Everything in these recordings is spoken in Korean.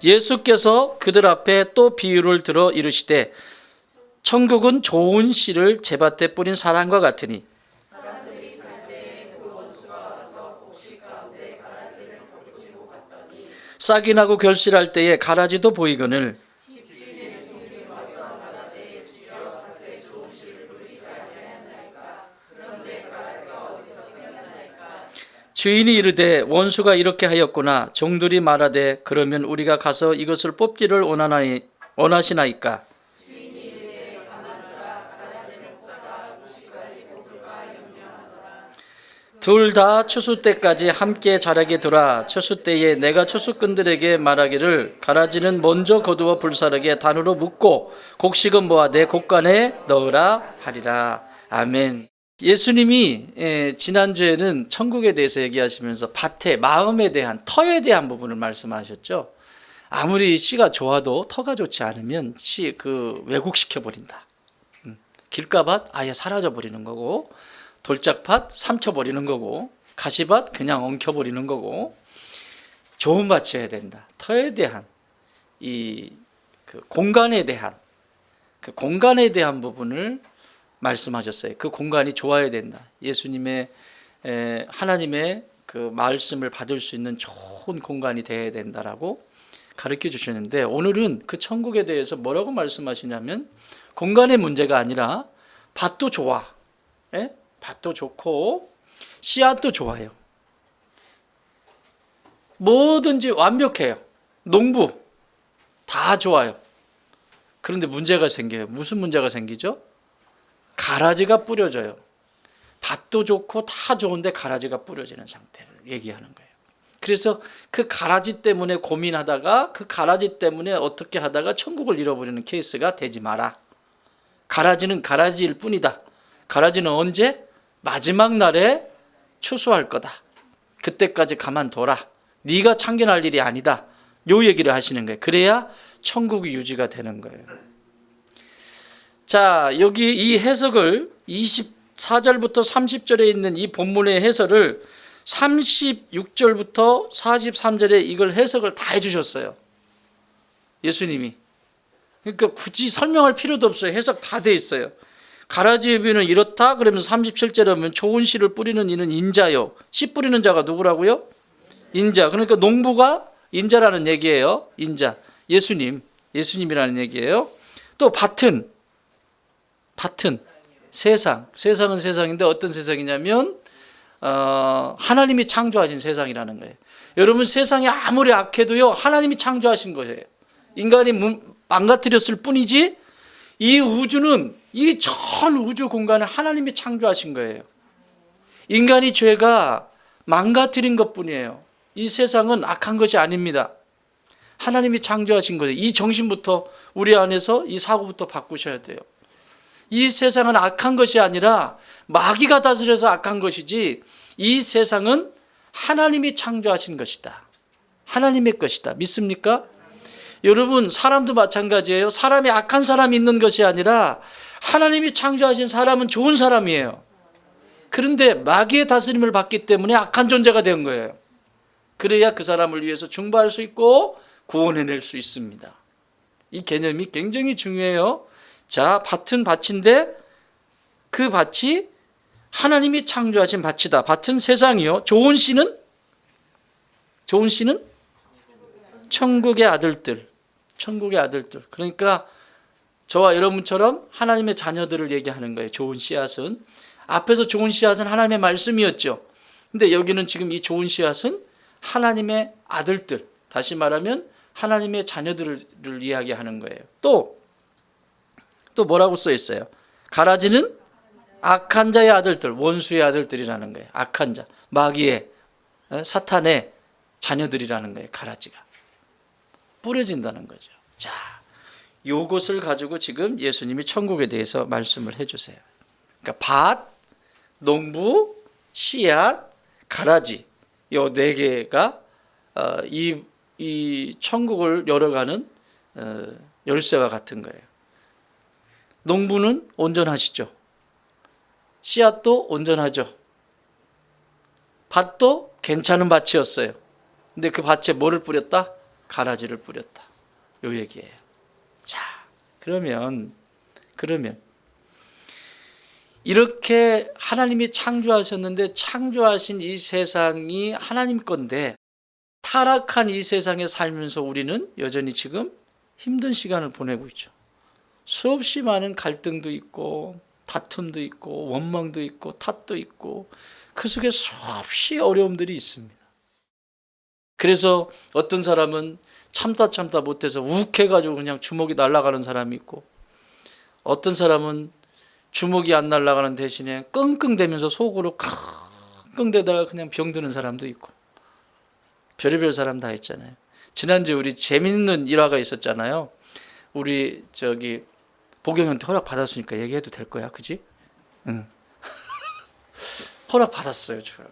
예수께서 그들 앞에 또 비유를 들어 이르시되 천국은 좋은 씨를 제밭에 뿌린 사람과 같으니 싹이 나고 결실할 때에 가라지도 보이거늘 주인이 이르되 원수가 이렇게 하였구나. 종들이 말하되 그러면 우리가 가서 이것을 뽑기를 원하시나이까. 둘 다 추수 때까지 함께 자라게 두라. 추수 때에 내가 추수꾼들에게 말하기를 가라지는 먼저 거두어 불사르게 단으로 묶고 곡식은 모아 내 곡간에 넣으라 하리라. 아멘. 예수님이 지난주에는 천국에 대해서 얘기하시면서 밭에 마음에 대한 터에 대한 부분을 말씀하셨죠. 아무리 씨가 좋아도 터가 좋지 않으면 왜곡시켜 버린다. 길가밭 아예 사라져 버리는 거고, 돌짝밭 삼켜 버리는 거고, 가시밭 그냥 엉켜 버리는 거고, 좋은 밭이어야 된다. 터에 대한 공간에 대한 부분을 말씀하셨어요. 그 공간이 좋아야 된다. 예수님의 하나님의 그 말씀을 받을 수 있는 좋은 공간이 되어야 된다라고 가르쳐 주셨는데, 오늘은 그 천국에 대해서 뭐라고 말씀하시냐면 공간의 문제가 아니라 밭도 좋아. 밭도 좋고 씨앗도 좋아요. 뭐든지 완벽해요. 농부 다 좋아요. 그런데 문제가 생겨요. 무슨 문제가 생기죠? 가라지가 뿌려져요. 밭도 좋고 다 좋은데 가라지가 뿌려지는 상태를 얘기하는 거예요. 그래서 그 가라지 때문에 고민하다가 그 가라지 때문에 어떻게 하다가 천국을 잃어버리는 케이스가 되지 마라. 가라지는 가라지일 뿐이다. 가라지는 언제? 마지막 날에 추수할 거다. 그때까지 가만둬라. 네가 참견할 일이 아니다. 요 얘기를 하시는 거예요. 그래야 천국이 유지가 되는 거예요. 자, 여기 이 해석을 24절부터 30절에 있는 이 본문의 해설을 36절부터 43절에 이걸 해석을 다 해주셨어요. 예수님이. 그러니까 굳이 설명할 필요도 없어요. 해석 다 돼 있어요. 가라지의 비유는 이렇다. 그러면서 37절에 보면 좋은 씨를 뿌리는 이는 인자요. 씨 뿌리는 자가 누구라고요? 인자. 그러니까 농부가 인자라는 얘기예요. 인자. 예수님이라는 얘기예요. 또 밭은 세상은 세상인데 어떤 세상이냐면 하나님이 창조하신 세상이라는 거예요. 여러분, 세상이 아무리 악해도요 하나님이 창조하신 거예요. 인간이 망가뜨렸을 뿐이지 이 우주는, 이 전 우주 공간을 하나님이 창조하신 거예요. 인간이 죄가 망가뜨린 것뿐이에요. 이 세상은 악한 것이 아닙니다. 하나님이 창조하신 거예요. 이 정신부터 우리 안에서 이 사고부터 바꾸셔야 돼요. 이 세상은 악한 것이 아니라 마귀가 다스려서 악한 것이지, 이 세상은 하나님이 창조하신 것이다. 하나님의 것이다. 믿습니까? 여러분, 사람도 마찬가지예요. 사람이 악한 사람이 있는 것이 아니라 하나님이 창조하신 사람은 좋은 사람이에요. 그런데 마귀의 다스림을 받기 때문에 악한 존재가 된 거예요. 그래야 그 사람을 위해서 중보할 수 있고 구원해낼 수 있습니다. 이 개념이 굉장히 중요해요. 자, 밭은 밭인데 그 밭이 하나님이 창조하신 밭이다. 밭은 세상이요. 좋은 씨는 천국의 아들들. 그러니까 저와 여러분처럼 하나님의 자녀들을 얘기하는 거예요. 좋은 씨앗은. 앞에서 좋은 씨앗은 하나님의 말씀이었죠. 근데 여기는 지금 이 좋은 씨앗은 하나님의 아들들. 다시 말하면 하나님의 자녀들을 이야기하는 거예요. 또 뭐라고 써 있어요? 가라지는 악한 자의 아들들, 원수의 아들들이라는 거예요. 악한 자, 마귀의, 사탄의 자녀들이라는 거예요. 가라지가 뿌려진다는 거죠. 자, 요것을 가지고 지금 예수님이 천국에 대해서 말씀을 해주세요. 그러니까 밭, 농부, 씨앗, 가라지, 요 네 개가 이 천국을 열어가는 열쇠와 같은 거예요. 농부는 온전하시죠. 씨앗도 온전하죠. 밭도 괜찮은 밭이었어요. 근데 그 밭에 뭐를 뿌렸다? 가라지를 뿌렸다. 요 얘기예요. 자, 그러면 이렇게 하나님이 창조하셨는데 창조하신 이 세상이 하나님 건데 타락한 이 세상에 살면서 우리는 여전히 지금 힘든 시간을 보내고 있죠. 수없이 많은 갈등도 있고 다툼도 있고 원망도 있고 탓도 있고 그 속에 수없이 어려움들이 있습니다. 그래서 어떤 사람은 참다 못해서 욱해가지고 그냥 주먹이 날아가는 사람이 있고 어떤 사람은 주먹이 안 날아가는 대신에 끙끙대면서 속으로 끙끙대다가 그냥 병드는 사람도 있고 별의별 사람 다 있잖아요. 지난주에 우리 재밌는 일화가 있었잖아요. 우리 보경이한테 허락 받았으니까 얘기해도 될 거야, 그지? 응. 허락 받았어요, 저.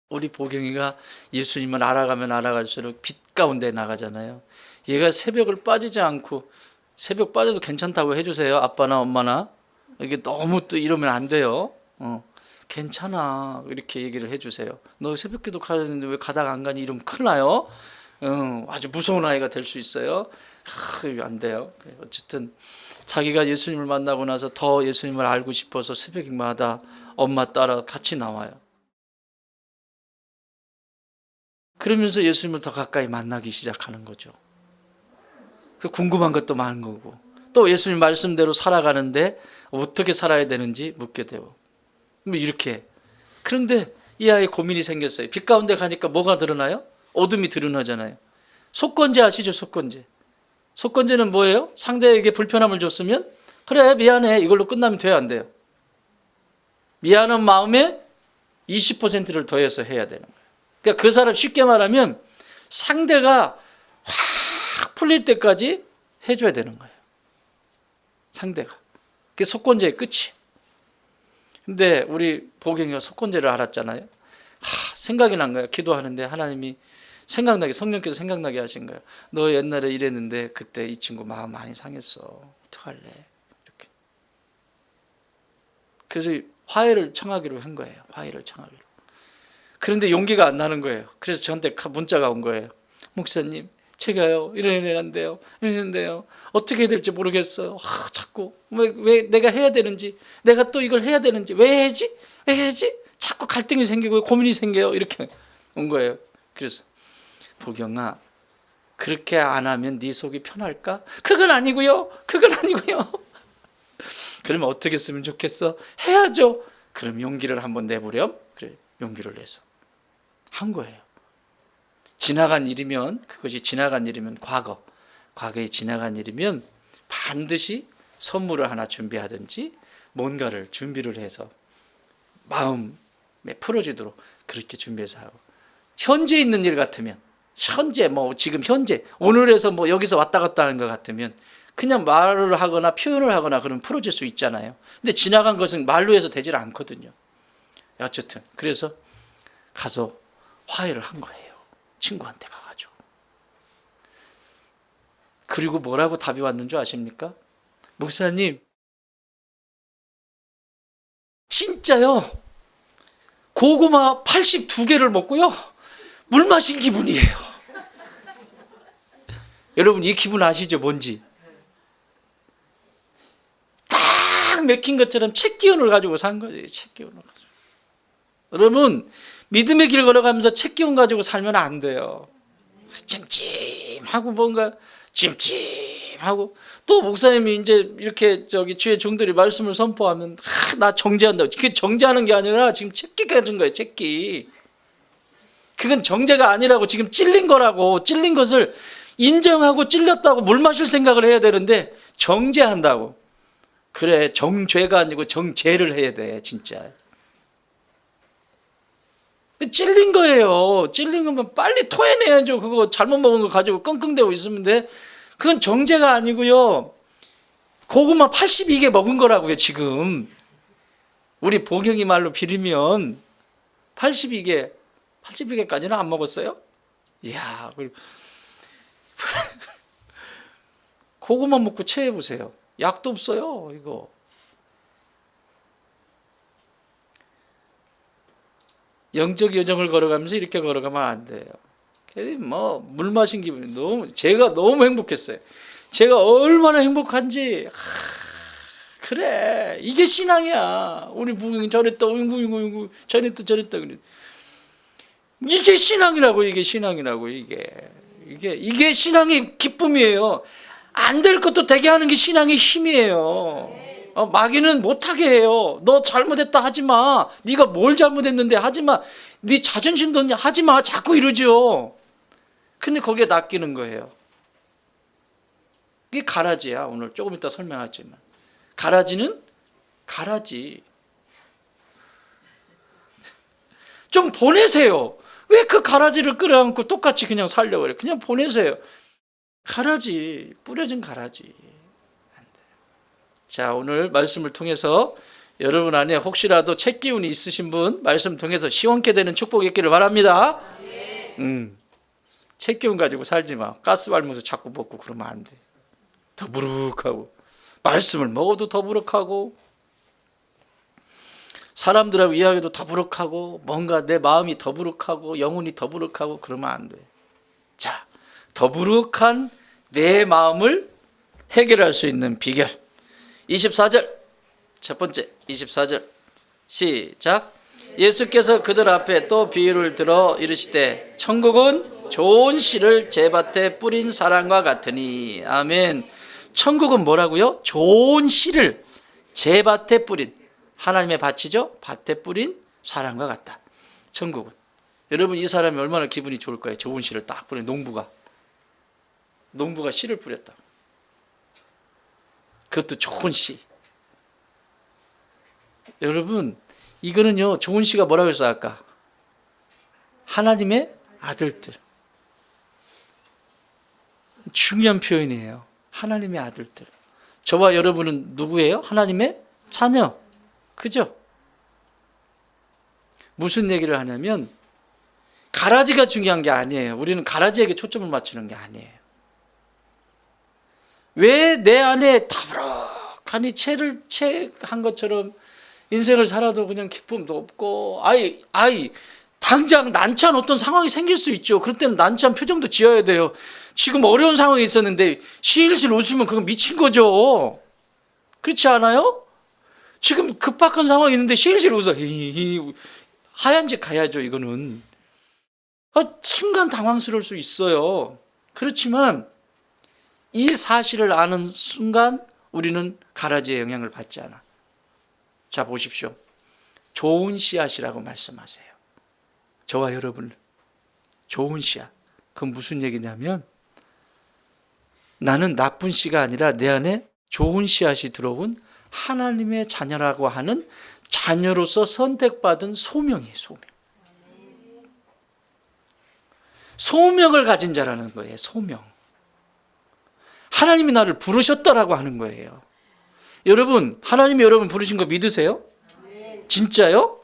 우리 보경이가 예수님을 알아가면 알아갈수록 빛 가운데 나가잖아요. 얘가 새벽을 빠지지 않고 새벽 빠져도 괜찮다고 해주세요, 아빠나 엄마나. 이게 너무 또 이러면 안 돼요. 괜찮아, 이렇게 얘기를 해주세요. 너 새벽기도 가야 되는데 왜 가다가 안 가니? 이러면 큰일 나요. 아주 무서운 아이가 될 수 있어요. 안 돼요. 어쨌든 자기가 예수님을 만나고 나서 더 예수님을 알고 싶어서 새벽마다 엄마 따라 같이 나와요. 그러면서 예수님을 더 가까이 만나기 시작하는 거죠. 궁금한 것도 많은 거고 또 예수님 말씀대로 살아가는데 어떻게 살아야 되는지 묻게 되고 이렇게. 그런데 이 아이에 고민이 생겼어요. 빛 가운데 가니까 뭐가 드러나요? 어둠이 드러나잖아요. 속건제 아시죠? 속건제는 뭐예요? 상대에게 불편함을 줬으면 그래 미안해 이걸로 끝나면 돼요, 안 돼요? 미안한 마음에 20%를 더해서 해야 되는 거예요. 그러니까 그 사람 쉽게 말하면 상대가 확 풀릴 때까지 해줘야 되는 거예요. 상대가. 그게 속건제의 끝이. 근데 우리 보경이가 속건제를 알았잖아요. 생각이 난 거예요. 기도하는데 하나님이 생각나게, 성령께서 생각나게 하신 거예요. 너 옛날에 이랬는데 그때 이 친구 마음 많이 상했어. 어떡할래? 이렇게. 그래서 화해를 청하기로 한 거예요. 화해를 청하기로. 그런데 용기가 안 나는 거예요. 그래서 저한테 문자가 온 거예요. 목사님, 제가요 이러는데요 어떻게 해야 될지 모르겠어요. 자꾸 왜 내가 해야 되는지, 내가 또 이걸 해야 되는지, 왜 해야지 자꾸 갈등이 생기고 고민이 생겨요. 이렇게 온 거예요. 그래서 보경아, 그렇게 안 하면 네 속이 편할까? 그건 아니고요. 그러면 어떻게 했으면 좋겠어? 해야죠. 그럼 용기를 한번 내보렴. 그래, 용기를 내서 한 거예요. 지나간 일이면, 그것이 지나간 일이면 과거에 지나간 일이면 반드시 선물을 하나 준비하든지 뭔가를 준비를 해서 마음에 풀어지도록 그렇게 준비해서 하고, 현재 있는 일 같으면 지금 현재 오늘에서 여기서 왔다 갔다 하는 것 같으면 그냥 말을 하거나 표현을 하거나 그러면 풀어질 수 있잖아요. 근데 지나간 것은 말로 해서 되질 않거든요. 어쨌든 그래서 가서 화해를 한 거예요. 친구한테 가가지고. 그리고 뭐라고 답이 왔는 줄 아십니까? 목사님, 진짜요, 고구마 82개를 먹고요 물 마신 기분이에요. 여러분 이 기분 아시죠? 뭔지. 딱 맥힌 것처럼 책기운을 가지고 산 거죠. 책기운을 가지고. 여러분 믿음의 길 걸어가면서 책기운 가지고 살면 안 돼요. 찜찜하고 뭔가 찜찜하고, 또 목사님이 이제 이렇게 주의 종들이 말씀을 선포하면 나 정죄한다고. 그게 정죄하는 게 아니라 지금 책기가 가진 거예요. 책기. 그건 정죄가 아니라고, 지금 찔린 거라고. 찔린 것을 인정하고 찔렸다고 물 마실 생각을 해야 되는데 정죄한다고. 그래, 정죄가 아니고 정죄를 해야 돼. 진짜 찔린 거예요. 찔린 거면 빨리 토해내야죠. 그거 잘못 먹은 거 가지고 끙끙대고 있으면 돼. 그건 정죄가 아니고요, 고구마 82개 먹은 거라고요. 지금 우리 보경이 말로 빌으면 82개까지는 안 먹었어요? 이야, 고구마 먹고 체해보세요. 약도 없어요. 이거 영적 여정을 걸어가면서 이렇게 걸어가면 안 돼요. 뭐 물 마신 기분이 제가 너무 행복했어요. 제가 얼마나 행복한지. 그래, 이게 신앙이야. 우리 부경이 저랬다, 저랬다, 저랬다 그래. 이게 신앙이라고, 이게 신앙이라고, 이게 신앙의 기쁨이에요. 안 될 것도 되게 하는 게 신앙의 힘이에요. 마귀는 못하게 해요. 너 잘못했다 하지 마. 네가 뭘 잘못했는데 하지 마. 네 자존심도 하지 마. 자꾸 이러죠. 근데 거기에 낚이는 거예요. 이게 가라지야. 오늘 조금 이따 설명하지만. 가라지는 가라지. 좀 보내세요. 왜 그 가라지를 끌어안고 똑같이 그냥 살려고 그래? 그냥 보내세요. 가라지, 뿌려진 가라지. 안 돼요. 자, 오늘 말씀을 통해서 여러분 안에 혹시라도 책 기운이 있으신 분 말씀 통해서 시원케 되는 축복이 있기를 바랍니다. 책 기운 가지고 살지 마. 가스 발면서 자꾸 먹고 그러면 안 돼. 더부룩하고 말씀을 먹어도 더부룩하고 사람들하고 이야기도 더부룩하고 뭔가 내 마음이 더부룩하고 영혼이 더부룩하고 그러면 안 돼. 자, 더부룩한 내 마음을 해결할 수 있는 비결 24절 첫 번째 24절 시작. 예수께서 그들 앞에 또 비유를 들어 이르시되 천국은 좋은 씨를 제 밭에 뿌린 사람과 같으니. 아멘. 천국은 뭐라고요? 좋은 씨를 제 밭에 뿌린, 하나님의 밭이죠. 밭에 뿌린 사람과 같다. 천국은. 여러분, 이 사람이 얼마나 기분이 좋을 거예요. 좋은 씨를 딱 뿌린 농부가 씨를 뿌렸다. 그것도 좋은 씨. 여러분, 이거는요, 좋은 씨가 뭐라고 했어 아까? 하나님의 아들들. 중요한 표현이에요. 하나님의 아들들. 저와 여러분은 누구예요? 하나님의 자녀. 그죠? 무슨 얘기를 하냐면 가라지가 중요한 게 아니에요. 우리는 가라지에게 초점을 맞추는 게 아니에요. 왜 내 안에 더부룩하니 채한 것처럼 인생을 살아도 그냥 기쁨도 없고 당장 난처한 어떤 상황이 생길 수 있죠. 그럴 때는 난처한 표정도 지어야 돼요. 지금 어려운 상황이 있었는데 실실 웃으면 그건 미친 거죠. 그렇지 않아요? 지금 급박한 상황이 있는데 실실 웃어. 하얀 짓 가야죠. 이거는. 순간 당황스러울 수 있어요. 그렇지만 이 사실을 아는 순간 우리는 가라지의 영향을 받지 않아. 자, 보십시오. 좋은 씨앗이라고 말씀하세요. 저와 여러분, 좋은 씨앗. 그건 무슨 얘기냐면 나는 나쁜 씨가 아니라 내 안에 좋은 씨앗이 들어온 하나님의 자녀라고 하는 자녀로서 선택받은 소명이에요. 소명을 가진 자라는 거예요. 소명. 하나님이 나를 부르셨다라고 하는 거예요. 여러분, 하나님이 여러분 부르신 거 믿으세요? 진짜요?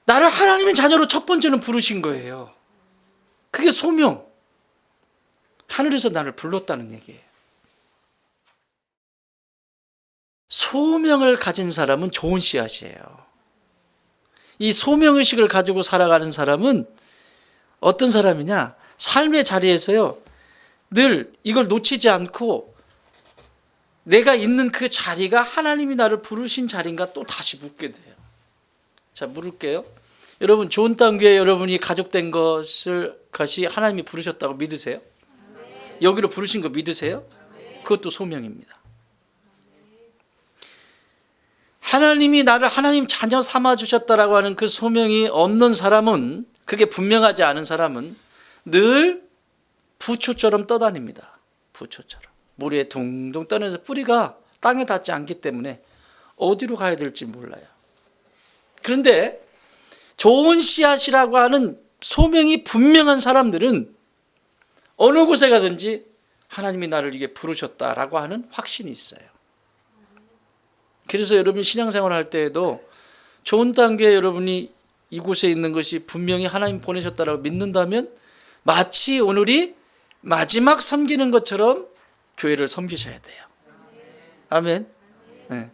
나를 하나님의 자녀로 첫 번째는 부르신 거예요. 그게 소명. 하늘에서 나를 불렀다는 얘기예요. 소명을 가진 사람은 좋은 씨앗이에요. 이 소명의식을 가지고 살아가는 사람은 어떤 사람이냐? 삶의 자리에서요, 늘 이걸 놓치지 않고 내가 있는 그 자리가 하나님이 나를 부르신 자리인가 또 다시 묻게 돼요. 자, 물을게요. 여러분, 좋은 땅 교회 여러분이 가족된 것이 하나님이 부르셨다고 믿으세요? 여기로 부르신 거 믿으세요? 그것도 소명입니다. 하나님이 나를 하나님 자녀 삼아 주셨다라고 하는 그 소명이 없는 사람은, 그게 분명하지 않은 사람은 늘 부초처럼 떠다닙니다. 부초처럼. 물 위에 둥둥 떠내서 뿌리가 땅에 닿지 않기 때문에 어디로 가야 될지 몰라요. 그런데 좋은 씨앗이라고 하는 소명이 분명한 사람들은 어느 곳에 가든지 하나님이 나를 이게 부르셨다라고 하는 확신이 있어요. 그래서 여러분 신앙생활 할 때에도 좋은 단계에 여러분이 이곳에 있는 것이 분명히 하나님 보내셨다라고 믿는다면 마치 오늘이 마지막 섬기는 것처럼 교회를 섬기셔야 돼요. 아멘. 네.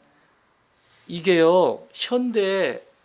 이게요, 현대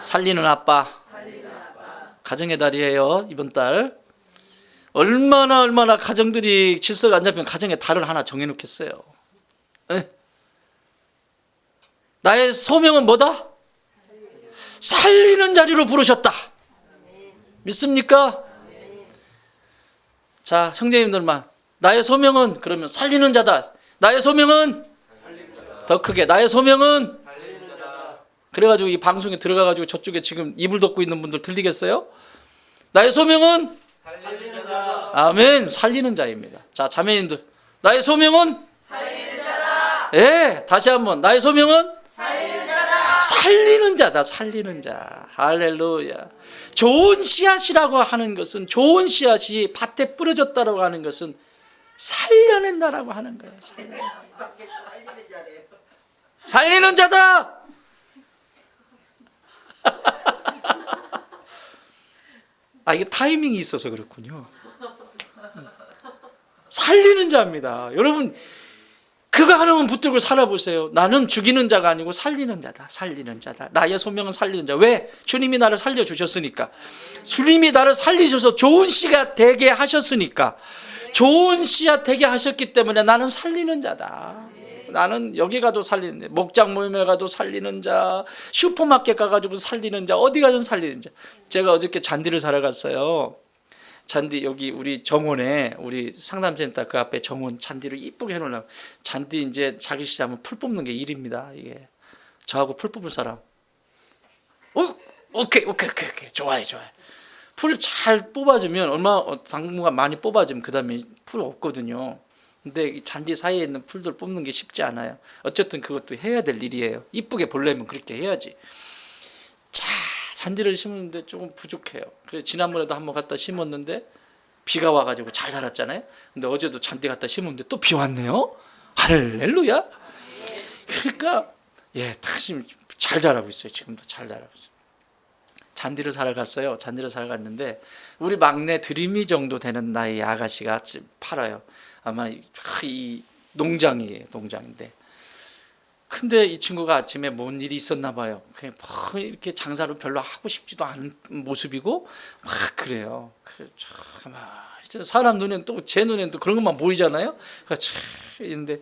살리는 아빠. 가정의 달이에요. 이번 달. 얼마나 가정들이 질서가 안 잡히면 가정에 달을 하나 정해놓겠어요. 에? 나의 소명은 뭐다? 살리는 자리로 부르셨다. 믿습니까? 자, 형제님들만, 나의 소명은 그러면 살리는 자다. 나의 소명은 더 크게, 나의 소명은 그래가지고 이 방송에 들어가가지고 저쪽에 지금 이불 덮고 있는 분들 들리겠어요? 나의 소명은 살리는 자. 아멘. 살리는 자입니다. 자, 자매님들, 나의 소명은 살리는 자다. 예, 다시 한번, 나의 소명은 살리는 자다. 살리는 자다. 살리는 자. 할렐루야. 좋은 씨앗이라고 하는 것은, 좋은 씨앗이 밭에 뿌려졌다라고 하는 것은 살려낸다라고 하는 거예요. 살리는 자다. 아, 이게 타이밍이 있어서 그렇군요. 살리는 자입니다. 여러분, 그거 하나만 붙들고 살아보세요. 나는 죽이는 자가 아니고 살리는 자다. 살리는 자다. 나의 소명은 살리는 자. 왜? 주님이 나를 살려주셨으니까. 주님이 나를 살리셔서 좋은 씨가 되게 하셨으니까. 좋은 씨앗 되게 하셨기 때문에 나는 살리는 자다. 나는 여기 가도 살리는 자, 목장 모임에 가도 살리는 자, 슈퍼마켓 가가지고 살리는 자, 어디 가든 살리는 자. 제가 어저께 잔디를 사러 갔어요. 잔디, 여기 우리 정원에, 우리 상담센터 그 앞에 정원 잔디를 이쁘게 해놓으려고. 잔디 이제 자기 시작하면 풀 뽑는 게 일입니다. 이게 저하고 풀 뽑을 사람. 오케이. 좋아요. 풀 잘 뽑아주면, 당분간 많이 뽑아주면 그 다음에 풀 없거든요. 근데 이 잔디 사이에 있는 풀들 뽑는 게 쉽지 않아요. 어쨌든 그것도 해야 될 일이에요. 이쁘게 보려면 그렇게 해야지. 자, 잔디를 심었는데 조금 부족해요. 그래서 지난번에도 한번 갖다 심었는데 비가 와가지고 잘 자랐잖아요. 근데 어제도 잔디 갖다 심었는데 또 비 왔네요. 할렐루야. 그러니까 다시 잘 자라고 있어요. 지금도 잘 자라고 있어요. 잔디를 사러 갔어요. 잔디를 사러 갔는데 우리 막내 드림이 정도 되는 나이 아가씨가 팔아요. 아마 이 농장이에요. 농장인데. 근데 이 친구가 아침에 뭔 일이 있었나 봐요. 그냥 뭐 이렇게 장사를 별로 하고 싶지도 않은 모습이고 막 그래요. 그래 참 사람 눈에는 또 제 눈에는 또 그런 것만 보이잖아요. 그런데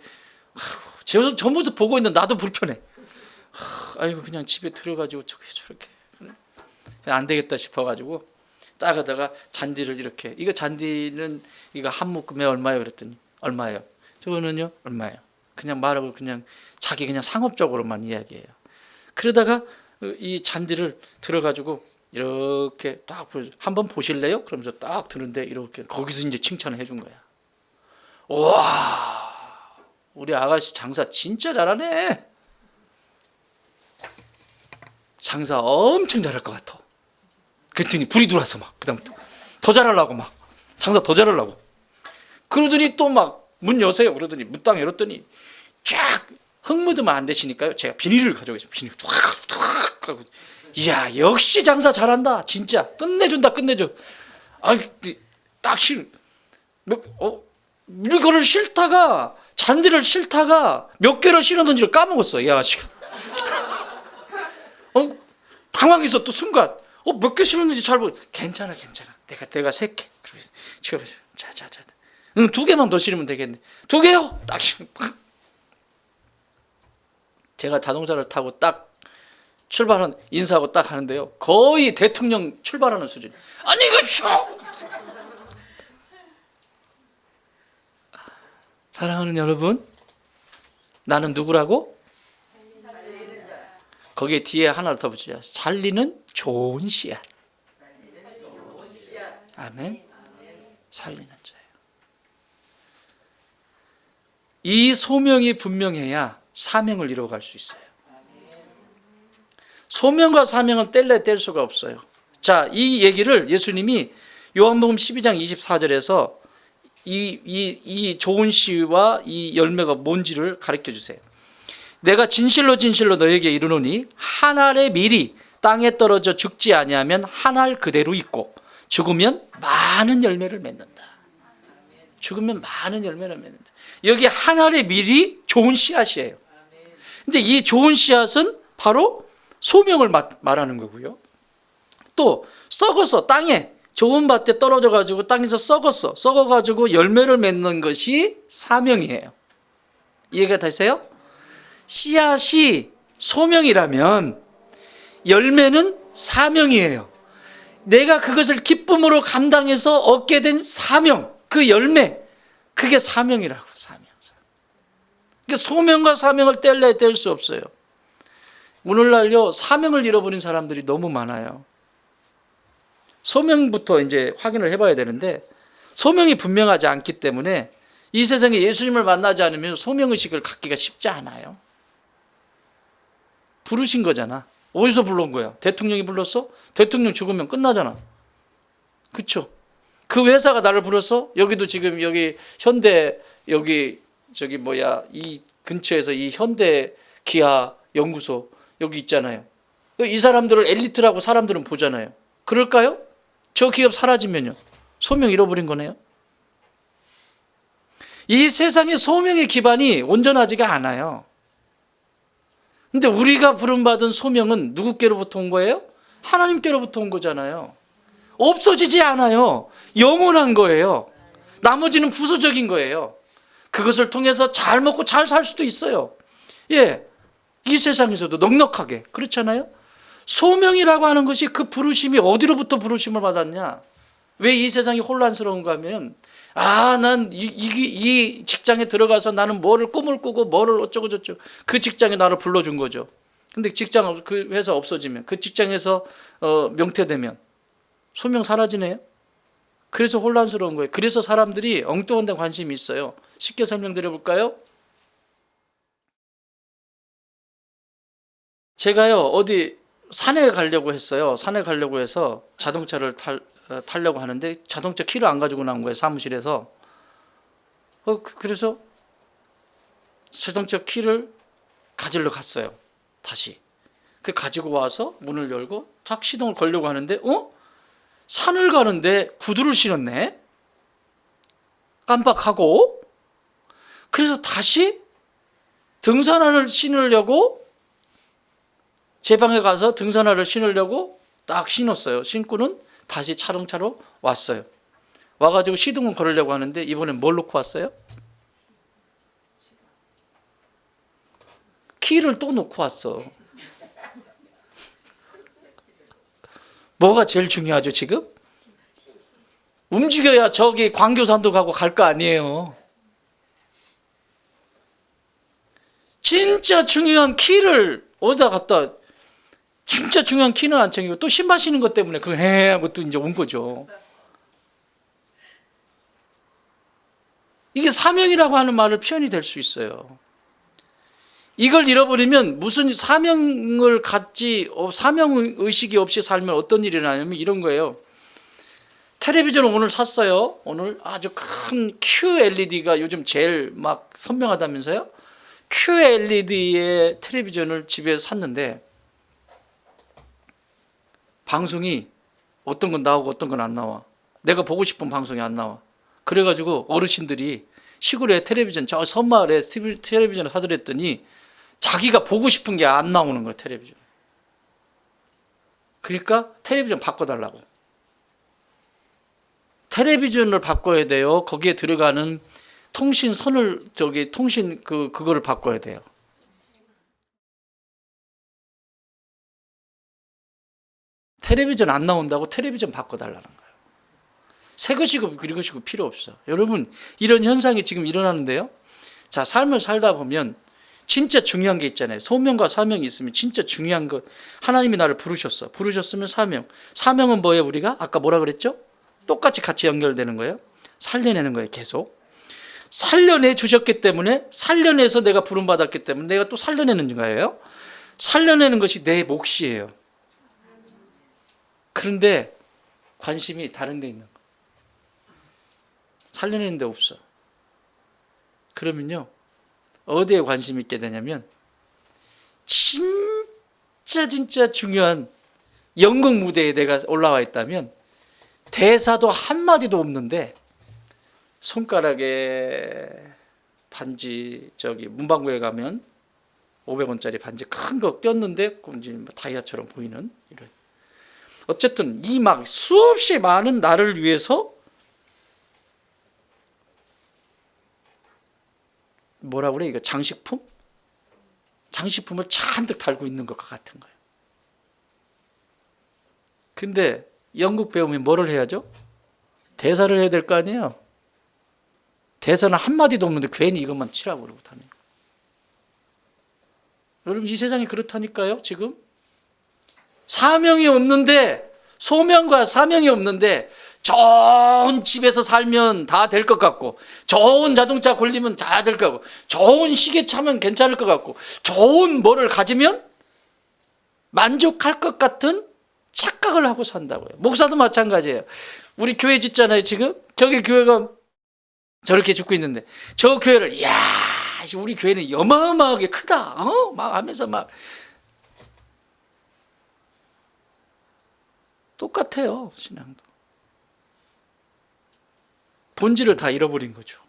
저 모습 보고 있는 나도 불편해. 아이고 그냥 집에 들어가지고 저렇게 안 되겠다 싶어가지고 딱 하다가 잔디를 이렇게, 이거 잔디는 이거 한 묶음에 얼마예요? 그랬더니 얼마예요? 저거는요? 얼마예요? 그냥 말하고 그냥 자기 그냥 상업적으로만 이야기해요. 그러다가 이 잔디를 들어가지고 이렇게 딱 한번 보실래요? 그러면서 딱 드는데 이렇게 거기서 이제 칭찬을 해준 거야. 와, 우리 아가씨 장사 진짜 잘하네. 장사 엄청 잘할 것 같아. 그랬더니 불이 들어와서 막 그다음부터 더 잘하려고 막 장사 더 잘하려고 그러더니 또 막 문 여세요. 그러더니 문 딱 열었더니 쫙 흙 묻으면 안 되시니까요. 제가 비닐을 가져가서 비닐 탁 하고, 이야 역시 장사 잘한다. 진짜 끝내준다. 끝내줘. 딱 이거를 싫다가 잔디를 싫다가 몇 개를 실었는지를 까먹었어. 이 아가씨가. 당황해서 또 순간 몇 개 실었는지 잘 보고 괜찮아. 내가 3개. 자. 2개만 더 실으면 되겠네. 2개요. 딱 실으면 제가 자동차를 타고 딱 인사하고 딱 하는데요. 거의 대통령 출발하는 수준. 안녕히 가십시오. 사랑하는 여러분, 나는 누구라고? 거기에 뒤에 하나를 더 붙이자. 살리는 좋은 씨앗. 아멘. 살리는 자예요. 이 소명이 분명해야 사명을 이루어갈 수 있어요. 소명과 사명은 뗄 수가 없어요. 자, 이 얘기를 예수님이 요한복음 12장 24절에서 이 좋은 씨와 이 열매가 뭔지를 가르쳐 주세요. 내가 진실로 너에게 이르노니 한 알의 밀이 땅에 떨어져 죽지 아니하면 한 알 그대로 있고 죽으면 많은 열매를 맺는다. 죽으면 많은 열매를 맺는다. 여기 한 알의 밀이 좋은 씨앗이에요. 근데 이 좋은 씨앗은 바로 소명을 말하는 거고요. 또 썩어서 땅에 좋은 밭에 떨어져 가지고 땅에서 썩어 가지고 열매를 맺는 것이 사명이에요. 이해가 되세요? 씨앗이 소명이라면 열매는 사명이에요. 내가 그것을 기쁨으로 감당해서 얻게 된 사명, 그 열매, 그게 사명이라고. 사명. 그러니까 소명과 사명을 뗄래야 뗄 수 없어요. 오늘날요, 사명을 잃어버린 사람들이 너무 많아요. 소명부터 이제 확인을 해봐야 되는데, 소명이 분명하지 않기 때문에 이 세상에 예수님을 만나지 않으면 소명의식을 갖기가 쉽지 않아요. 부르신 거잖아. 어디서 불러온 거야? 대통령이 불렀어? 대통령 죽으면 끝나잖아. 그쵸? 그 회사가 나를 불렀어? 여기도 지금 여기 현대, 여기 저기 이 근처에서 이 현대 기아 연구소 여기 있잖아요. 이 사람들을 엘리트라고 사람들은 보잖아요. 그럴까요? 저 기업 사라지면요. 소명 잃어버린 거네요. 이 세상의 소명의 기반이 온전하지가 않아요. 근데 우리가 부름받은 소명은 누구께로부터 온 거예요? 하나님께로부터 온 거잖아요. 없어지지 않아요. 영원한 거예요. 나머지는 부수적인 거예요. 그것을 통해서 잘 먹고 잘 살 수도 있어요. 예, 이 세상에서도 넉넉하게. 그렇잖아요. 소명이라고 하는 것이 그 부르심이 어디로부터 부르심을 받았냐? 왜 이 세상이 혼란스러운가 하면 난 이 직장에 들어가서 나는 뭐를 꿈을 꾸고 뭐를 어쩌고 저쩌고 그 직장에 나를 불러준 거죠. 근데 그 회사 없어지면, 그 직장에서 명퇴되면 소명 사라지네요. 그래서 혼란스러운 거예요. 그래서 사람들이 엉뚱한 데 관심이 있어요. 쉽게 설명드려 볼까요? 제가요, 어디 산에 가려고 했어요. 산에 가려고 해서 자동차를 타려고 하는데 자동차 키를 안 가지고 나온 거예요, 사무실에서. 그래서 자동차 키를 가지러 갔어요, 다시. 그 가지고 와서 문을 열고 탁 시동을 걸려고 하는데 산을 가는데 구두를 신었네. 깜빡하고. 그래서 다시 등산화를 신으려고 제 방에 가서 등산화를 신으려고 딱 신었어요. 신고는 다시 자동차로 왔어요. 와가지고 시동을 걸으려고 하는데 이번엔 뭘 놓고 왔어요? 키를 또 놓고 왔어. 뭐가 제일 중요하죠, 지금? 움직여야 저기 광교산도 가고 갈 거 아니에요. 진짜 중요한 키를 어디다 갖다, 진짜 중요한 키는 안 챙기고 또 신발 신는 것 때문에 그거 하고 또 이제 온 거죠. 이게 사명이라고 하는 말을 표현이 될 수 있어요. 이걸 잃어버리면 무슨 사명을 갖지, 사명의식이 없이 살면 어떤 일이 일어나냐면 이런 거예요. 텔레비전을 오늘 샀어요. 오늘 아주 큰 QLED가 요즘 제일 막 선명하다면서요. QLED의 텔레비전을 집에서 샀는데 방송이 어떤 건 나오고 어떤 건 안 나와. 내가 보고 싶은 방송이 안 나와. 그래가지고 어르신들이 시골에 텔레비전, 저 섬마을에 텔레비전을 사들였더니 자기가 보고 싶은 게 안 나오는 거예요, 텔레비전. 그러니까 텔레비전 바꿔달라고. 텔레비전을 바꿔야 돼요. 거기에 들어가는 통신선을, 그거를 바꿔야 돼요. 텔레비전 안 나온다고 텔레비전 바꿔달라는 거예요. 새 것이고 이것이고 필요 없어. 여러분, 이런 현상이 지금 일어나는데요. 자, 삶을 살다 보면 진짜 중요한 게 있잖아요. 소명과 사명이 있으면 진짜 중요한 것. 하나님이 나를 부르셨어. 부르셨으면 사명. 사명은 뭐예요, 우리가? 아까 뭐라 그랬죠? 똑같이 같이 연결되는 거예요. 살려내는 거예요, 계속. 살려내 주셨기 때문에, 살려내서 내가 부름받았기 때문에 내가 또 살려내는 거예요. 살려내는 것이 내 몫이에요. 그런데 관심이 다른 데 있는 거예요. 살려내는 데 없어. 그러면요, 어디에 관심 있게 되냐면 진짜 중요한 연극 무대에 내가 올라와 있다면 대사도 한마디도 없는데 손가락에 반지, 문방구에 가면 500원짜리 반지 큰 거 꼈는데 이제 다이아처럼 보이는 이런. 어쨌든 이 막 수없이 많은 나를 위해서 뭐라 그래, 이거 장식품? 장식품을 잔뜩 달고 있는 것과 같은 거예요. 근데 영국 배우면 뭐를 해야죠? 대사를 해야 될 거 아니에요. 대사는 한마디도 없는데 괜히 이것만 치라고 그러고 다녀요. 여러분, 이 세상이 그렇다니까요. 지금 사명이 없는데, 소명과 사명이 없는데 좋은 집에서 살면 다 될 것 같고, 좋은 자동차 굴리면 다 될 것 같고, 좋은 시계 차면 괜찮을 것 같고, 좋은 뭐를 가지면 만족할 것 같은 착각을 하고 산다고요. 목사도 마찬가지예요. 우리 교회 짓잖아요. 지금 저기 교회가 저렇게 짓고 있는데, 저 교회를 이야, 우리 교회는 어마어마하게 크다 막 하면서 막 똑같아요. 신앙도 본질을 다 잃어버린 거죠.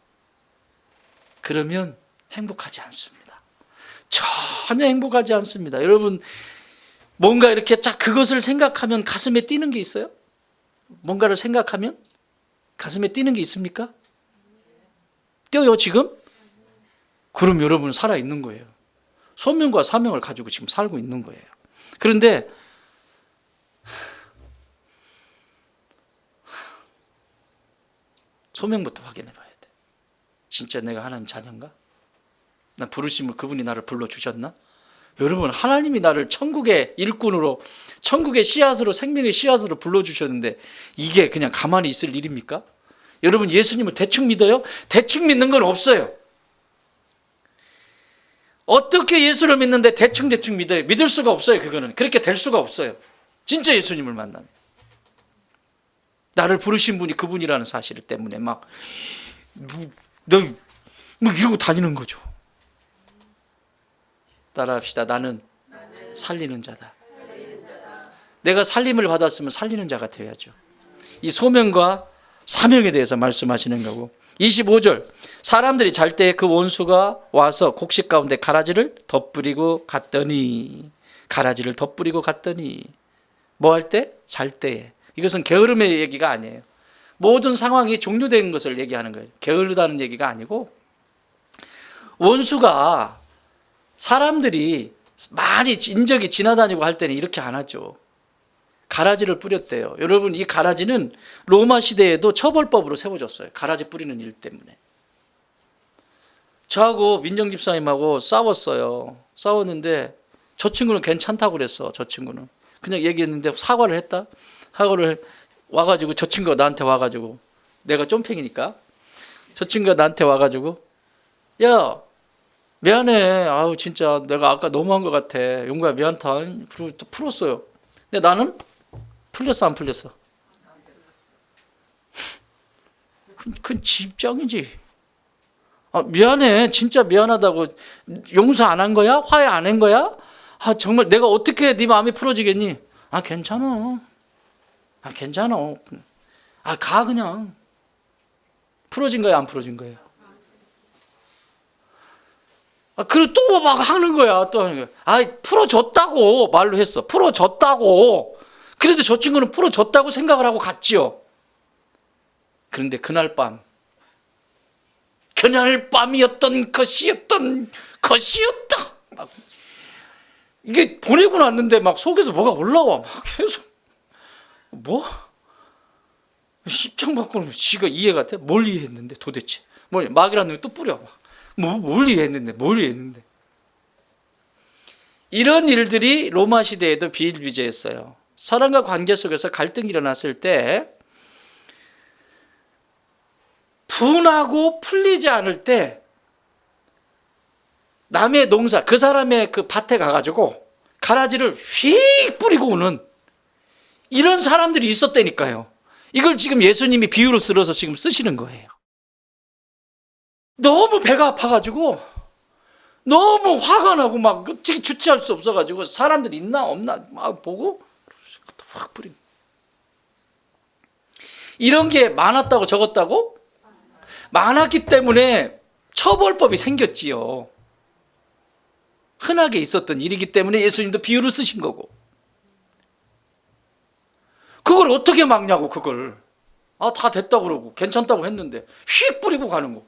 그러면 행복하지 않습니다. 전혀 행복하지 않습니다. 여러분, 뭔가 이렇게 딱 그것을 생각하면 가슴에 뛰는 게 있어요? 뭔가를 생각하면 가슴에 뛰는 게 있습니까? 뛰어요 지금? 그럼 여러분은 살아있는 거예요. 소명과 사명을 가지고 지금 살고 있는 거예요. 그런데 소명부터 확인해 봐야 돼. 진짜 내가 하나님 자녀인가? 난 부르심을 그분이 나를 불러주셨나? 여러분, 하나님이 나를 천국의 일꾼으로, 천국의 씨앗으로, 생명의 씨앗으로 불러주셨는데 이게 그냥 가만히 있을 일입니까? 여러분, 예수님을 대충 믿어요? 대충 믿는 건 없어요. 어떻게 예수를 믿는데 대충 믿어요? 믿을 수가 없어요. 그거는 그렇게 될 수가 없어요. 진짜 예수님을 만나면. 나를 부르신 분이 그분이라는 사실 때문에 막 이러고 다니는 거죠. 따라합시다. 나는 살리는 자다. 내가 살림을 받았으면 살리는 자가 되어야죠. 이 소명과 사명에 대해서 말씀하시는 거고, 25절, 사람들이 잘 때 그 원수가 와서 곡식 가운데 가라지를 덧뿌리고 갔더니, 가라지를 덧뿌리고 갔더니, 뭐 할 때? 잘 때에. 이것은 게으름의 얘기가 아니에요. 모든 상황이 종료된 것을 얘기하는 거예요. 게으르다는 얘기가 아니고, 원수가 사람들이 많이 인적이 지나다니고 할 때는 이렇게 안 하죠. 가라지를 뿌렸대요. 여러분, 이 가라지는 로마 시대에도 처벌법으로 세워졌어요. 가라지 뿌리는 일 때문에. 저하고 민정 집사님하고 싸웠어요. 싸웠는데 저 친구는 괜찮다고 그랬어. 저 친구는 그냥 얘기했는데 사과를 했다. 사과를 와가지고, 저 친구가 나한테 와가지고, 내가 쫌팽이니까 저 친구가 나한테 와가지고, 야, 미안해. 아우, 진짜 내가 아까 너무한 것 같아. 용구야, 미안하다. 그리고 또 풀었어요. 근데 나는 풀렸어, 안 풀렸어? 그건 집장이지. 아, 미안해. 진짜 미안하다고. 용서 안 한 거야? 화해 안 한 거야? 아, 정말 내가 어떻게 네 마음이 풀어지겠니? 아, 괜찮아. 아, 괜찮아. 아, 가 그냥. 풀어진 거야, 안 풀어진 거예요? 아, 그리고 또 막 하는 거야. 또 하는 거야. 아, 풀어줬다고 말로 했어. 풀어줬다고. 그래도 저 친구는 풀어줬다고 생각을 하고 갔지요. 그런데 그날 밤이었던 것이었다. 막 이게 보내고 났는데 막 속에서 뭐가 올라와. 막 계속. 뭐? 십장 받고는 지가 이해가 돼? 뭘 이해했는데 도대체? 막이라는 게 또 뿌려. 뭘 이해했는데. 이런 일들이 로마 시대에도 비일비재했어요. 사람과 관계 속에서 갈등이 일어났을 때, 분하고 풀리지 않을 때 남의 농사, 그 사람의 그 밭에 가가지고 가라지를 휙 뿌리고 오는 이런 사람들이 있었다니까요. 이걸 지금 예수님이 비유로 쓸어서 지금 쓰시는 거예요. 너무 배가 아파가지고, 너무 화가 나고 막 어떻게 주체할 수 없어가지고, 사람들이 있나 없나 막 보고 확 뿌린. 이런 게 많았다고 적었다고? 많았기 때문에 처벌법이 생겼지요. 흔하게 있었던 일이기 때문에 예수님도 비유를 쓰신 거고. 그걸 어떻게 막냐고, 그걸. 다 됐다고 그러고 괜찮다고 했는데 휙 뿌리고 가는 거.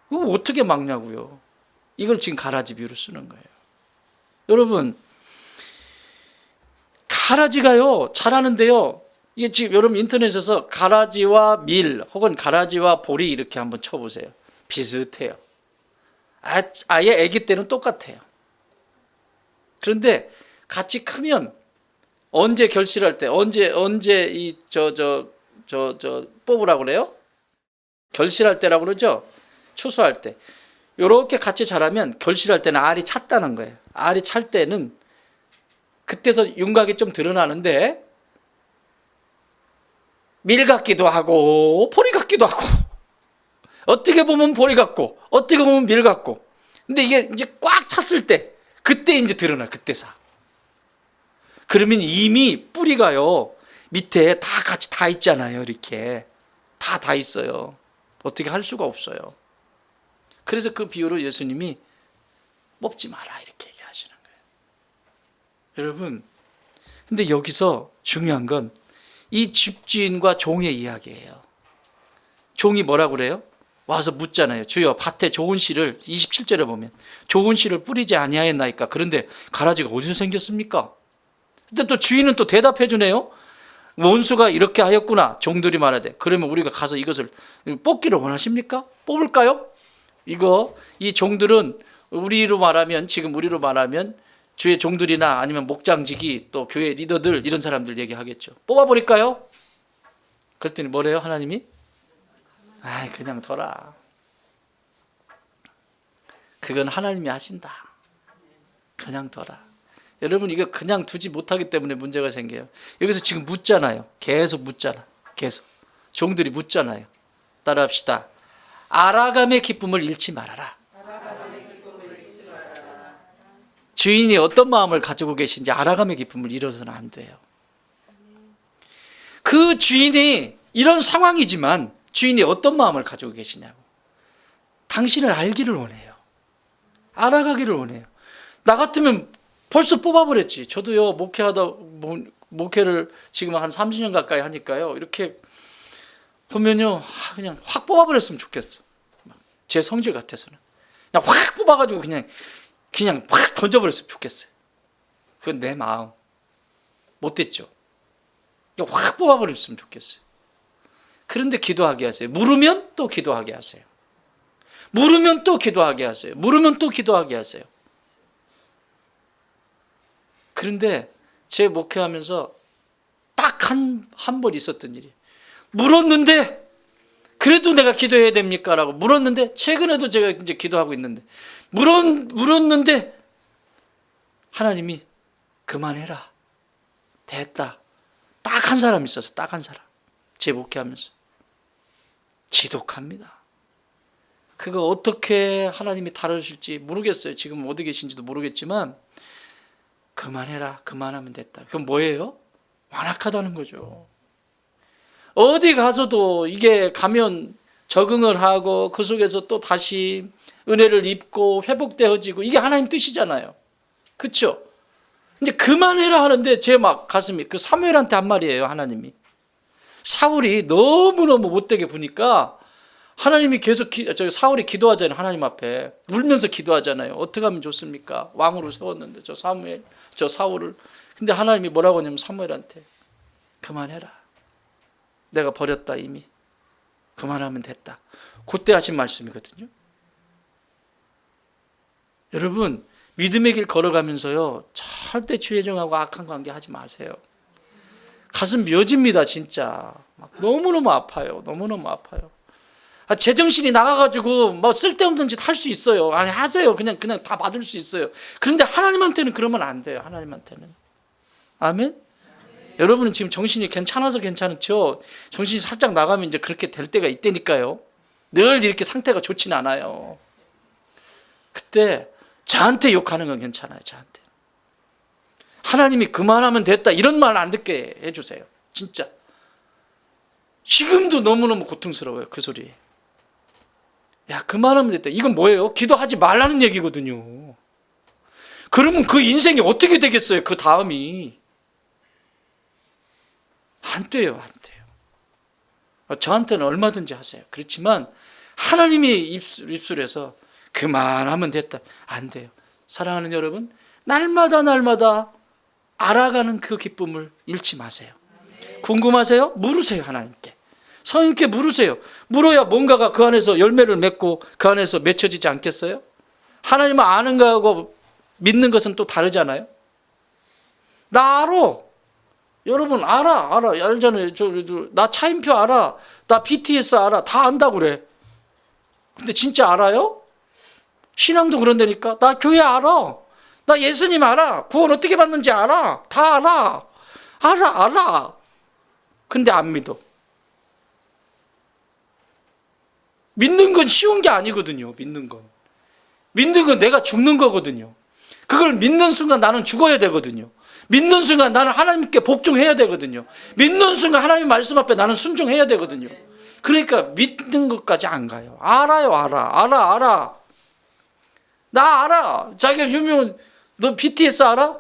그거 어떻게 막냐고요. 이걸 지금 가라지 비유로 쓰는 거예요. 여러분, 가라지가요 자라는데요, 이게 지금 여러분 인터넷에서 가라지와 밀 혹은 가라지와 보리 이렇게 한번 쳐보세요. 비슷해요. 아예 아기 때는 똑같아요. 그런데 같이 크면 언제 결실할 때, 언제 뽑으라고 그래요? 결실할 때라고 그러죠? 추수할 때. 요렇게 같이 자라면 결실할 때는 알이 찼다는 거예요. 알이 찰 때는 그때서 윤곽이 좀 드러나는데 밀 같기도 하고 보리 같기도 하고, 어떻게 보면 보리 같고 어떻게 보면 밀 같고, 근데 이게 이제 꽉 찼을 때 그때 이제 드러나. 그때서. 그러면 이미 뿌리가요 밑에 다 같이 다 있잖아요. 이렇게 다 있어요. 어떻게 할 수가 없어요. 그래서 그 비유로 예수님이 뽑지 마라 이렇게 얘기하시는 거예요. 여러분, 근데 여기서 중요한 건 이 집주인과 종의 이야기예요. 종이 뭐라고 그래요? 와서 묻잖아요. 주여, 밭에 좋은 씨를, 27절에 보면 좋은 씨를 뿌리지 아니하였나이까. 그런데 가라지가 어디서 생겼습니까? 근데 또 주인은 또 대답해 주네요. 원수가 이렇게 하였구나. 종들이 말하되, 그러면 우리가 가서 이것을 뽑기를 원하십니까? 뽑을까요? 이 종들은 우리로 말하면, 지금 우리로 말하면 주의 종들이나 아니면 목장직이, 또 교회 리더들, 이런 사람들 얘기하겠죠. 뽑아버릴까요? 그랬더니 뭐래요? 하나님이? 그냥 둬라. 그건 하나님이 하신다. 그냥 둬라. 여러분, 이거 그냥 두지 못하기 때문에 문제가 생겨요. 여기서 지금 묻잖아요. 계속 묻잖아. 계속. 종들이 묻잖아요. 따라합시다. 알아감의 기쁨을 잃지 말아라. 주인이 어떤 마음을 가지고 계신지 알아감의 기쁨을 잃어서는 안 돼요. 그 주인이 이런 상황이지만 주인이 어떤 마음을 가지고 계시냐고. 당신을 알기를 원해요. 알아가기를 원해요. 나 같으면 벌써 뽑아버렸지. 저도요, 목회를 지금 한 30년 가까이 하니까요, 이렇게 보면요, 그냥 확 뽑아버렸으면 좋겠어. 제 성질 같아서는. 그냥 확 뽑아가지고 그냥 확 던져버렸으면 좋겠어요. 그건 내 마음. 못됐죠. 그냥 확 뽑아버렸으면 좋겠어요. 그런데 기도하게 하세요. 물으면 또 기도하게 하세요. 물으면 또 기도하게 하세요. 물으면 또 기도하게 하세요. 그런데 제 목회하면서 딱 한 번 있었던 일이, 물었는데 그래도 내가 기도해야 됩니까? 라고 물었는데, 최근에도 제가 이제 기도하고 있는데, 물었는데 하나님이 그만해라. 됐다. 딱 한 사람 있어서, 딱 한 사람. 제 목회하면서. 지독합니다. 그거 어떻게 하나님이 다루실지 모르겠어요. 지금 어디 계신지도 모르겠지만, 그만해라. 그만하면 됐다. 그건 뭐예요? 완악하다는 거죠. 어디 가서도 이게 가면 적응을 하고 그 속에서 또 다시 은혜를 입고 회복되어지고, 이게 하나님 뜻이잖아요. 그렇죠? 근데 그만해라 하는데 제 막 가슴이, 그 사무엘한테 한 말이에요. 하나님이. 사울이 너무너무 못되게 구니까 하나님이 계속 사울이 기도하잖아요. 하나님 앞에 울면서 기도하잖아요. 어떻게 하면 좋습니까? 왕으로 세웠는데 저 사울을. 근데 하나님이 뭐라고 하냐면 사무엘한테, 그만해라. 내가 버렸다 이미. 그만하면 됐다. 그때 하신 말씀이거든요. 여러분, 믿음의 길 걸어가면서요, 절대 주의정하고 악한 관계 하지 마세요. 가슴 묘집니다. 진짜 너무너무 아파요. 너무너무 아파요. 제정신이 나가가지고 뭐 쓸데없는 짓 할 수 있어요. 아니, 하세요. 그냥 다 받을 수 있어요. 그런데 하나님한테는 그러면 안 돼요. 하나님한테는. 아멘? 여러분은 지금 정신이 괜찮아서 괜찮죠? 정신이 살짝 나가면 이제 그렇게 될 때가 있다니까요. 늘 이렇게 상태가 좋지는 않아요. 그때 저한테 욕하는 건 괜찮아요. 저한테. 하나님이 그만하면 됐다 이런 말 안 듣게 해주세요. 진짜. 지금도 너무너무 고통스러워요. 그 소리. 야, 그만하면 됐다. 이건 뭐예요? 기도하지 말라는 얘기거든요. 그러면 그 인생이 어떻게 되겠어요? 그 다음이. 안 돼요, 안 돼요. 저한테는 얼마든지 하세요. 그렇지만 하나님의 입술에서 그만하면 됐다. 안 돼요. 사랑하는 여러분, 날마다 알아가는 그 기쁨을 잃지 마세요. 궁금하세요? 물으세요, 하나님께. 성령님께 물으세요. 물어야 뭔가가 그 안에서 열매를 맺고 그 안에서 맺혀지지 않겠어요? 하나님을 아는 거하고 믿는 것은 또 다르잖아요. 나 알아. 여러분 알잖아요. 나 차인표 알아. 나 BTS 알아. 다 안다고 그래. 근데 진짜 알아요? 신앙도 그런다니까. 나 교회 알아. 나 예수님 알아. 구원 어떻게 받는지 알아. 다 알아. 근데 안 믿어. 믿는 건 쉬운 게 아니거든요. 믿는 건 내가 죽는 거거든요. 그걸 믿는 순간 나는 죽어야 되거든요. 믿는 순간 나는 하나님께 복종해야 되거든요. 믿는 순간 하나님 말씀 앞에 나는 순종해야 되거든요. 그러니까 믿는 것까지 안 가요. 알아요. 알아. 나 알아. 자기가 유명한, 너 BTS 알아?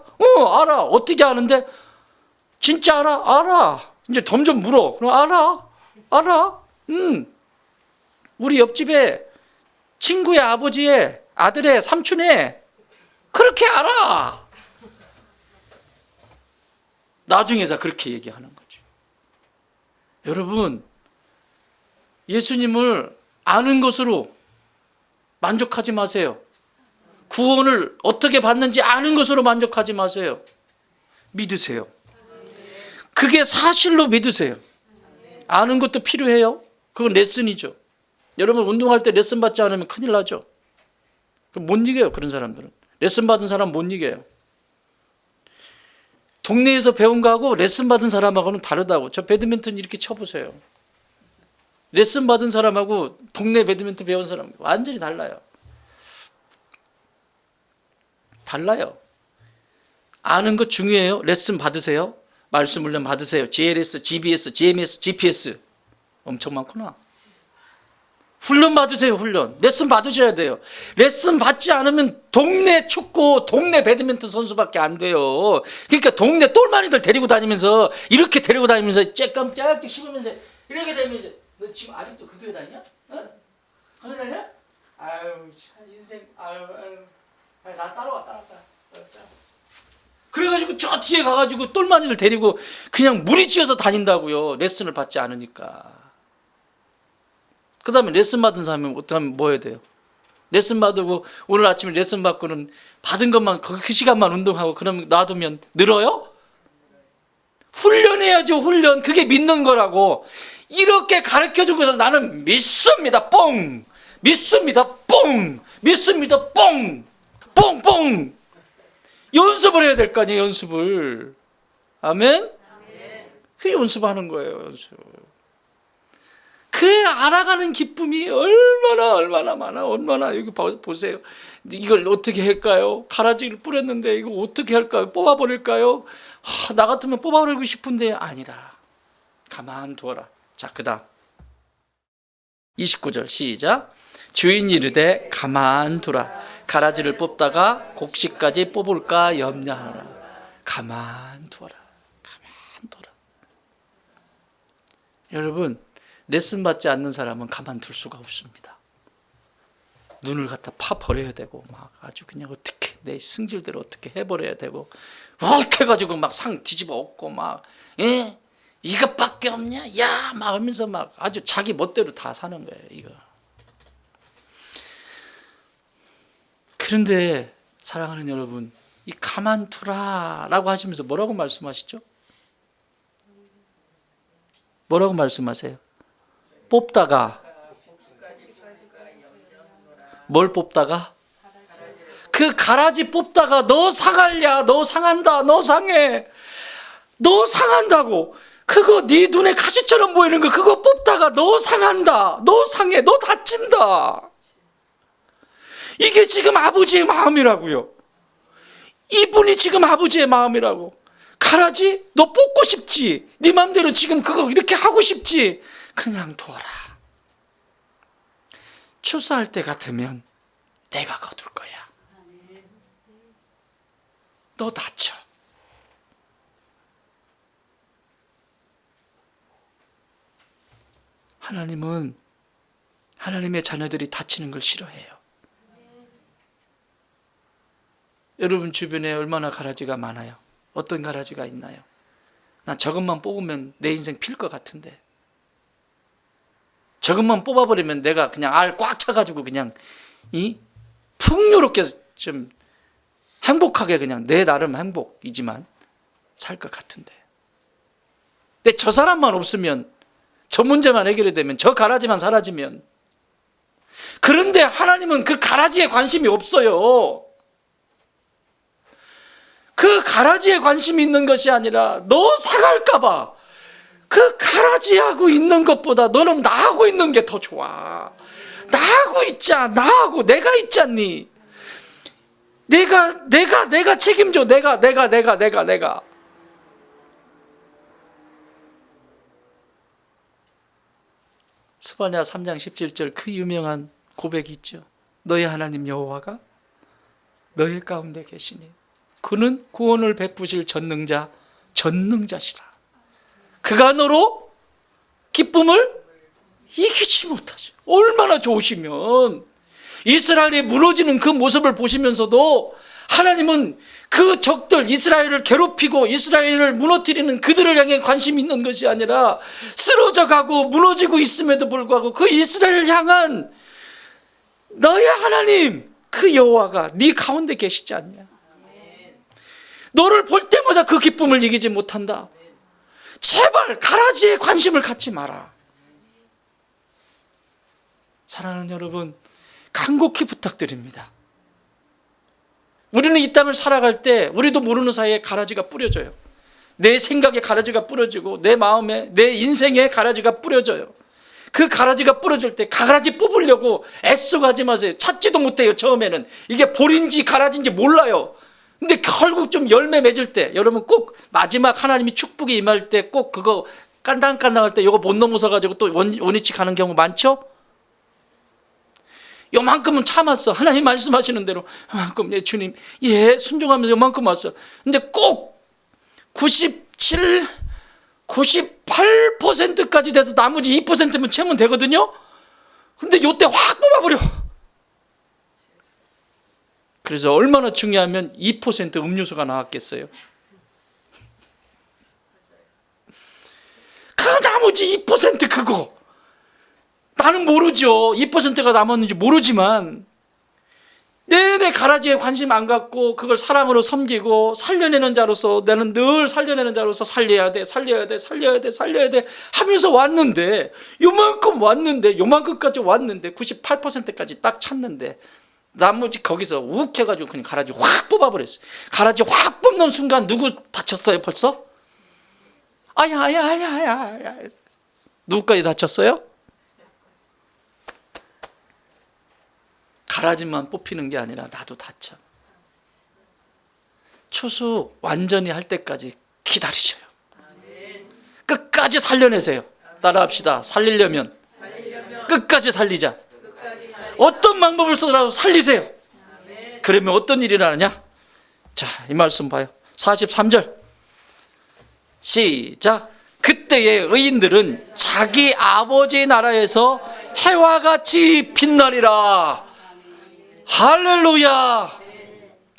알아. 어떻게 아는데? 진짜 알아? 알아. 이제 점점 물어. 그럼 알아. 우리 옆집에 친구의 아버지의 아들의 삼촌의 그렇게 알아. 나중에서 그렇게 얘기하는 거죠. 여러분, 예수님을 아는 것으로 만족하지 마세요. 구원을 어떻게 받는지 아는 것으로 만족하지 마세요. 믿으세요. 그게 사실로 믿으세요. 아는 것도 필요해요. 그건 레슨이죠. 여러분, 운동할 때 레슨 받지 않으면 큰일 나죠. 못 이겨요. 그런 사람들은. 레슨 받은 사람 못 이겨요. 동네에서 배운 거하고 레슨 받은 사람하고는 다르다고. 저 배드민턴 이렇게 쳐보세요. 레슨 받은 사람하고 동네 배드민턴 배운 사람 완전히 달라요. 아는 것 중요해요. 레슨 받으세요. 말씀 훈련 받으세요. GLS, GBS, GMS, GPS 엄청 많구나. 훈련 받으세요. 훈련. 레슨 받으셔야 돼요. 레슨 받지 않으면 동네 축구, 동네 배드민턴 선수밖에 안 돼요. 그러니까 동네 똘마니들 데리고 다니면서 이렇게 데리고 다니면서 쬐끔쬐끔 씹으면서 이렇게 다니면서 너 지금 아직도 그 교회 다니냐? 어? 거기 다니냐? 아유 참 인생 아유 나 따라와. 그래가지고 저 뒤에 가가지고 똘마니들 데리고 그냥 무리지어서 다닌다고요. 레슨을 받지 않으니까. 그 다음에 레슨 받은 사람이 어떡하면 뭐 해야 돼요? 레슨 받고 오늘 아침에 레슨 받고는 받은 것만 그 시간만 운동하고 그러면 놔두면 늘어요? 훈련해야죠. 훈련. 그게 믿는 거라고. 이렇게 가르쳐준 것을 나는 믿습니다. 뽕. 믿습니다. 뽕. 믿습니다. 뽕. 뽕. 연습을 해야 될 거 아니에요. 연습을. 아멘? 그게 연습하는 거예요. 연습. 그 알아가는 기쁨이 얼마나 많아. 얼마나. 여기 보세요. 이걸 어떻게 할까요? 가라지를 뿌렸는데 이거 어떻게 할까요? 뽑아버릴까요? 나 같으면 뽑아버리고 싶은데 아니라 가만 두어라. 자, 그 다음 29절 시작. 주인 이르되 가만 두라. 가라지를 뽑다가 곡식까지 뽑을까 염려하노라. 가만 두어라. 여러분, 레슨 받지 않는 사람은 가만둘 수가 없습니다. 눈을 갖다 파 버려야 되고 막 아주 그냥 어떻게 내 승질대로 어떻게 해버려야 되고 막 해가지고 막 상 뒤집어 엎고 막 이것밖에 없냐? 야! 막 하면서 막 아주 자기 멋대로 다 사는 거예요. 이거. 그런데 사랑하는 여러분, 이 가만두라라고 하시면서 뭐라고 말씀하시죠? 뭐라고 말씀하세요? 뽑다가 뭘 뽑다가? 그 가라지 뽑다가 너 상할냐? 너 상한다. 너 상해. 너 상한다고. 그거 네 눈에 가시처럼 보이는 거 그거 뽑다가 너 상한다. 너 상해. 너 다친다. 이게 지금 아버지의 마음이라고요. 이분이 지금 아버지의 마음이라고. 가라지? 너 뽑고 싶지? 네 맘대로 지금 그거 이렇게 하고 싶지? 그냥 둬라. 추수할 때 같으면 내가 거둘 거야. 너 다쳐. 하나님은 하나님의 자녀들이 다치는 걸 싫어해요. 여러분 주변에 얼마나 가라지가 많아요. 어떤 가라지가 있나요? 나 저것만 뽑으면 내 인생 필 것 같은데, 저것만 뽑아버리면 내가 그냥 알 꽉 차가지고 그냥 풍요롭게 좀 행복하게 그냥 내 나름 행복이지만 살 것 같은데, 근데 저 사람만 없으면, 저 문제만 해결이 되면, 저 가라지만 사라지면. 그런데 하나님은 그 가라지에 관심이 없어요. 그 가라지에 관심이 있는 것이 아니라 너 사갈까봐 그 가라지하고 있는 것보다 너는 나하고 있는 게 더 좋아. 나하고 있자. 나하고 내가 있지 않니? 내가 책임져. 내가. 스바냐 3장 17절 그 유명한 고백이 있죠. 너희 하나님 여호와가 너희 가운데 계시니 그는 구원을 베푸실 전능자시다. 그가 너로 기쁨을 이기지 못하죠. 얼마나 좋으시면. 이스라엘이 무너지는 그 모습을 보시면서도 하나님은 그 적들, 이스라엘을 괴롭히고 이스라엘을 무너뜨리는 그들을 향해 관심이 있는 것이 아니라 쓰러져 가고 무너지고 있음에도 불구하고 그 이스라엘을 향한 너의 하나님 그 여호와가 네 가운데 계시지 않냐. 너를 볼 때마다 그 기쁨을 이기지 못한다. 제발 가라지에 관심을 갖지 마라. 사랑하는 여러분, 간곡히 부탁드립니다. 우리는 이 땅을 살아갈 때 우리도 모르는 사이에 가라지가 뿌려져요. 내 생각에 가라지가 뿌려지고 내 마음에, 내 인생에 가라지가 뿌려져요. 그 가라지가 뿌려질 때 가라지 뽑으려고 애써가지 마세요. 찾지도 못해요. 처음에는 이게 볼인지 가라지인지 몰라요. 근데 결국 좀 열매 맺을 때, 여러분 꼭 마지막 하나님이 축복이 임할 때 꼭 그거 깐당깐당할 때 이거 못 넘어서 가지고 또 원위치 가는 경우 많죠? 요만큼은 참았어. 하나님 말씀하시는 대로 요만큼, 예 주님, 예 순종하면서 요만큼 왔어. 근데 꼭 97, 98%까지 돼서 나머지 2%면 채면 되거든요. 근데 요때 확 뽑아버려. 그래서 얼마나 중요하면 2% 음료수가 나왔겠어요. 그 나머지 2% 그거 나는 모르죠. 2%가 남았는지 모르지만 내내 가라지에 관심 안 갖고 그걸 사랑으로 섬기고 살려내는 자로서, 나는 늘 살려내는 자로서 살려야 돼 하면서 왔는데, 요만큼까지 왔는데 98%까지 딱 찼는데 나머지 거기서 욱해가지고 그냥 가라지 확 뽑아버렸어요. 가라지 확 뽑는 순간 누구 다쳤어요 벌써? 아야. 누구까지 다쳤어요? 가라지만 뽑히는 게 아니라 나도 다쳐. 추수 완전히 할 때까지 기다리셔요. 끝까지 살려내세요. 따라합시다. 살리려면 끝까지 살리자. 어떤 방법을 써라도 살리세요. 그러면 어떤 일이 일어나냐? 자, 이 말씀 봐요. 43절 시작. 그때의 의인들은 자기 아버지의 나라에서 해와 같이 빛나리라. 할렐루야.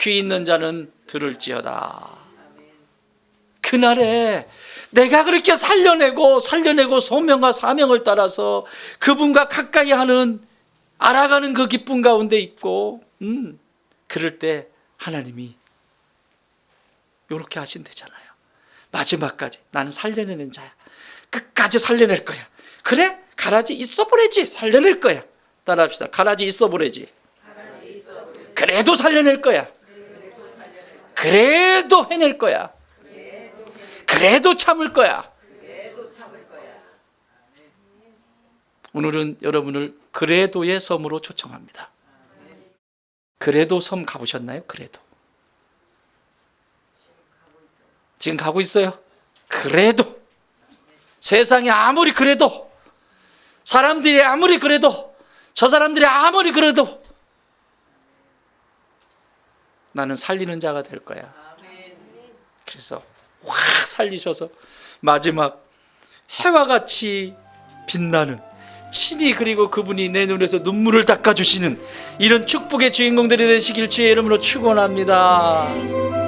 귀 있는 자는 들을지어다. 그날에 내가 그렇게 살려내고 소명과 사명을 따라서 그분과 가까이 하는, 알아가는 그 기쁨 가운데 있고, 그럴 때 하나님이 이렇게 하신대잖아요. 마지막까지 나는 살려내는 자야. 끝까지 살려낼 거야. 그래? 가라지 있어보래지. 살려낼 거야. 따라합시다. 가라지 있어보래지. 그래도 살려낼 거야. 그래도 해낼 거야. 그래도 참을 거야. 오늘은 여러분을 그래도의 섬으로 초청합니다. 그래도 섬 가보셨나요? 그래도. 지금 가고 있어요? 그래도. 세상이 아무리 그래도, 사람들이 아무리 그래도, 저 사람들이 아무리 그래도 나는 살리는 자가 될 거야. 그래서 확 살리셔서 마지막 해와 같이 빛나는, 친히 그리고 그분이 내 눈에서 눈물을 닦아주시는 이런 축복의 주인공들이 되시길 주의 이름으로 축원합니다.